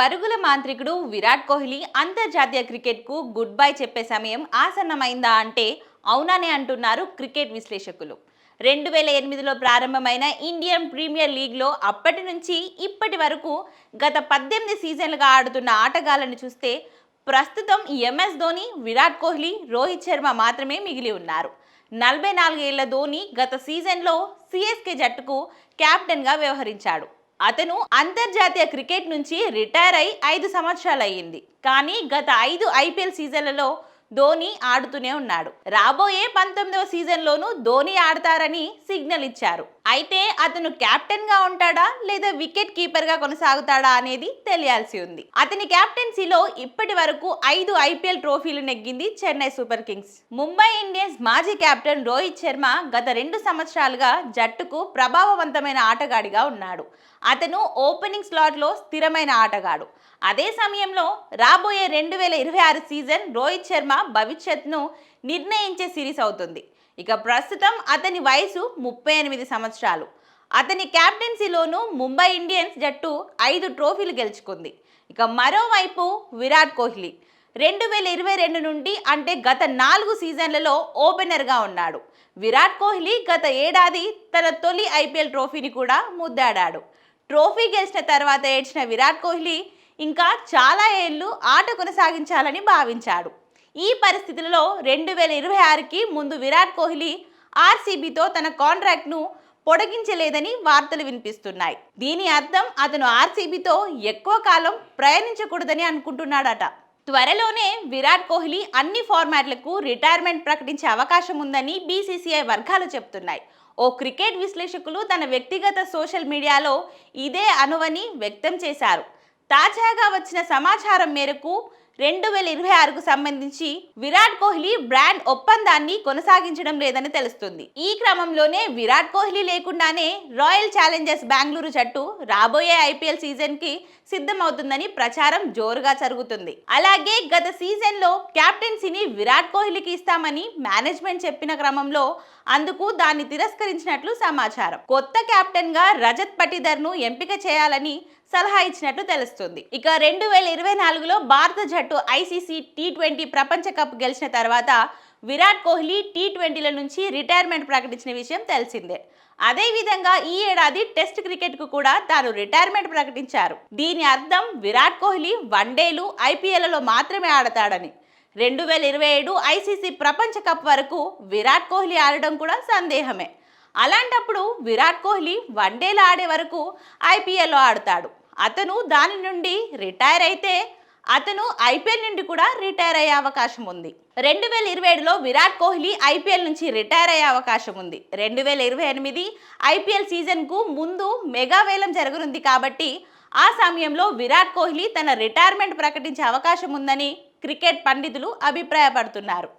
పరుగుల మాంత్రికుడు విరాట్ కోహ్లీ అంతర్జాతీయ క్రికెట్కు గుడ్ బై చెప్పే సమయం ఆసన్నమైందా అంటే అవుననే అంటున్నారు క్రికెట్ విశ్లేషకులు. 2008లో ప్రారంభమైన ఇండియన్ ప్రీమియర్ లీగ్లో అప్పటి నుంచి ఇప్పటి వరకు గత 18 సీజన్లుగా ఆడుతున్న ఆటగాళ్లను చూస్తే ప్రస్తుతం ఎంఎస్ ధోని, విరాట్ కోహ్లీ, రోహిత్ శర్మ మాత్రమే మిగిలి ఉన్నారు. 44 ఏళ్ల ధోని గత సీజన్లో సిఎస్కే జట్టుకు కెప్టెన్గా వ్యవహరించాడు. అతను అంతర్జాతీయ క్రికెట్ నుంచి రిటైర్ అయి 5 సంవత్సరాలు అయ్యింది. కానీ గత 5 ఐపీఎల్ సీజన్లలో ధోని ఆడుతూనే ఉన్నాడు. రాబోయే 19వ సీజన్లోనూ ధోని ఆడతారని సిగ్నల్ ఇచ్చారు. అయితే అతను కెప్టెన్ గా ఉంటాడా లేదా వికెట్ కీపర్ గా కొనసాగుతాడా అనేది తెలియాల్సి ఉంది. అతని కెప్టెన్సీలో ఇప్పటి వరకు 5 ఐపీఎల్ ట్రోఫీలు నెగ్గింది Chennai super kings. Mumbai Indians మాజీ కెప్టెన్ రోహిత్ శర్మ గత 2 సంవత్సరాలుగా జట్టుకు ప్రభావవంతమైన ఆటగాడిగా ఉన్నాడు. అతను ఓపెనింగ్ స్లాట్లో స్థిరమైన ఆటగాడు. అదే సమయంలో రాబోయే 2026 సీజన్ రోహిత్ శర్మ భవిష్యత్తును నిర్ణయించే సిరీస్ అవుతుంది. ఇక ప్రస్తుతం అతని వయసు 38 సంవత్సరాలు. అతని కెప్టెన్సీలోనూ ముంబై ఇండియన్స్ జట్టు 5 ట్రోఫీలు గెలుచుకుంది. ఇక మరోవైపు విరాట్ కోహ్లీ 2022 నుండి అంటే గత 4 సీజన్లలో ఓపెనర్గా ఉన్నాడు. విరాట్ కోహ్లీ గత ఏడాది తన తొలి ఐపీఎల్ ట్రోఫీని కూడా ముద్దాడాడు. ట్రోఫీ గెలిచిన తర్వాత ఏడ్చిన విరాట్ కోహ్లీ ఇంకా చాలా ఏళ్లు ఆట కొనసాగించాలని భావించాడు. ఈ పరిస్థితులలో 2026కి ముందు విరాట్ కోహ్లీ ఆర్సీబీతో తన కాంట్రాక్ట్ను పొడిగించలేదని వార్తలు వినిపిస్తున్నాయి. దీని అర్థం అతను ఆర్సీబీతో ఎక్కువ కాలం ప్రయాణించకూడదని అనుకుంటున్నాడట. త్వరలోనే విరాట్ కోహ్లీ అన్ని ఫార్మాట్లకు రిటైర్మెంట్ ప్రకటించే అవకాశం ఉందని బీసీసీఐ వర్గాలు చెప్తున్నాయి. ఓ క్రికెట్ విశ్లేషకులు తన వ్యక్తిగత సోషల్ మీడియాలో ఇదే అనువని వ్యక్తం చేశారు. తాజాగా వచ్చిన సమాచారం మేరకు 2026కు సంబంధించి విరాట్ కోహ్లీ బ్రాండ్ ఒప్పందాన్ని కొనసాగించడం లేదని తెలుస్తుంది. ఈ క్రమంలోనే విరాట్ కోహ్లీ లేకుండానే రాయల్ ఛాలెంజర్స్ బెంగళూరు జట్టు రాబోయే ఐపీఎల్ సీజన్కి సిద్ధమవుతుందని ప్రచారం జోరుగా జరుగుతుంది. అలాగే గత సీజన్లో కెప్టెన్సీని విరాట్ కోహ్లీకి ఇస్తామని మేనేజ్మెంట్ చెప్పిన క్రమంలో అందుకు దాన్ని తిరస్కరించినట్లు సమాచారం. కొత్త కెప్టెన్ గా రజత్ పటిదర్ను ఎంపిక చేయాలని సలహా ఇచ్చినట్లు తెలుస్తుంది. ఇక 2024లో భారత జట్టు ఐసీసీ టీ20 ప్రపంచ కప్ గెలిచిన తర్వాత విరాట్ కోహ్లీ టీ20ల నుంచి రిటైర్మెంట్ ప్రకటించిన విషయం తెలిసిందే. అదేవిధంగా ఈ ఏడాది టెస్ట్ క్రికెట్కు కూడా తాను రిటైర్మెంట్ ప్రకటించారు. దీని అర్థం విరాట్ కోహ్లీ వన్డేలు, ఐపీఎల్లో మాత్రమే ఆడతాడని. 2027 ఐసీసీ ప్రపంచ కప్ వరకు విరాట్ కోహ్లీ ఆడడం కూడా సందేహమే. అలాంటప్పుడు విరాట్ కోహ్లీ వన్డేలు ఆడే వరకు ఐపీఎల్లో ఆడతాడు. అతను దాని నుండి రిటైర్ అయితే అతను ఐపీఎల్ నుండి కూడా రిటైర్ అయ్యే అవకాశం ఉంది. 2027లో విరాట్ కోహ్లీ ఐపీఎల్ నుంచి రిటైర్ అయ్యే అవకాశం ఉంది. 2028 ఐపీఎల్ సీజన్కు ముందు మెగా వేలం జరగనుంది కాబట్టి ఆ సమయంలో విరాట్ కోహ్లీ తన రిటైర్మెంట్ ప్రకటించే అవకాశం ఉందని క్రికెట్ పండితులు అభిప్రాయపడుతున్నారు.